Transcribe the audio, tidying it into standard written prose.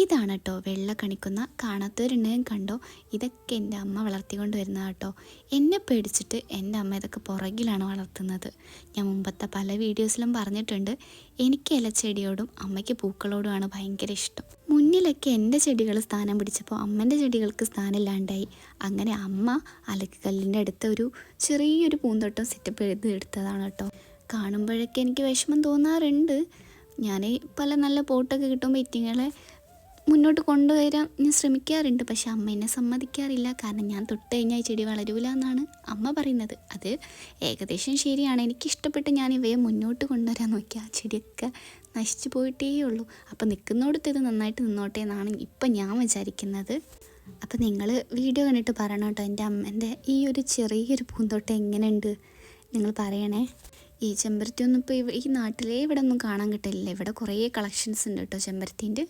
ഇതാണ് കേട്ടോ വെള്ള കണിക്കുന്ന. കാണാത്തവരുണ്ടെങ്കിൽ കണ്ടോ. ഇതൊക്കെ എൻ്റെ അമ്മ വളർത്തിക്കൊണ്ട് വരുന്നത് കേട്ടോ. എന്നെ പേടിച്ചിട്ട് എൻ്റെ അമ്മ ഇതൊക്കെ പുറകിലാണ് വളർത്തുന്നത്. ഞാൻ മുമ്പത്തെ പല വീഡിയോസിലും പറഞ്ഞിട്ടുണ്ട്, എനിക്ക് ഇലച്ചെടിയോടും അമ്മയ്ക്ക് പൂക്കളോടുമാണ് ഭയങ്കര ഇഷ്ടം. മുന്നിലൊക്കെ എൻ്റെ ചെടികൾ സ്ഥാനം പിടിച്ചപ്പോൾ അമ്മേൻ്റെ ചെടികൾക്ക് സ്ഥാനമില്ലാണ്ടായി. അങ്ങനെ അമ്മ അലക്കുകല്ലിൻ്റെ അടുത്ത ഒരു ചെറിയൊരു പൂന്തോട്ടം സെറ്റപ്പ് ചെയ്ത് എടുത്തതാണ് കേട്ടോ. കാണുമ്പോഴൊക്കെ എനിക്ക് വിഷമം തോന്നാറുണ്ട്. ഞാൻ പല നല്ല പോട്ടൊക്കെ കിട്ടുമ്പോൾ ഇറ്റിങ്ങളെ മുന്നോട്ട് കൊണ്ടുവരാൻ ഞാൻ ശ്രമിക്കാറുണ്ട്. പക്ഷെ അമ്മ എന്നെ സമ്മതിക്കാറില്ല. കാരണം ഞാൻ തൊട്ട് കഴിഞ്ഞാൽ ഈ ചെടി വളരൂല എന്നാണ് അമ്മ പറയുന്നത്. അത് ഏകദേശം ശരിയാണ്. എനിക്കിഷ്ടപ്പെട്ട് ഞാൻ ഇവയെ മുന്നോട്ട് കൊണ്ടുവരാൻ നോക്കി ആ ചെടിയൊക്കെ നശിച്ചു പോയിട്ടേ ഉള്ളൂ. അപ്പോൾ നിൽക്കുന്നിടത്ത് ഇത് നന്നായിട്ട് നിന്നോട്ടെ എന്നാണ് ഇപ്പം ഞാൻ വിചാരിക്കുന്നത്. അപ്പോൾ നിങ്ങൾ വീഡിയോ കണ്ടിട്ട് പറയണം കേട്ടോ, എൻ്റെ അമ്മേൻ്റെ ഈ ഒരു ചെറിയൊരു പൂന്തോട്ടം എങ്ങനെയുണ്ട് നിങ്ങൾ പറയണേ. ഈ ചെമ്പരത്തി ഒന്നും ഇപ്പോൾ ഈ നാട്ടിലേ ഇവിടെ ഒന്നും കാണാൻ കിട്ടില്ല. ഇവിടെ കുറേ കളക്ഷൻസ് ഉണ്ട് കേട്ടോ ചെമ്പരത്തീൻ്റെ.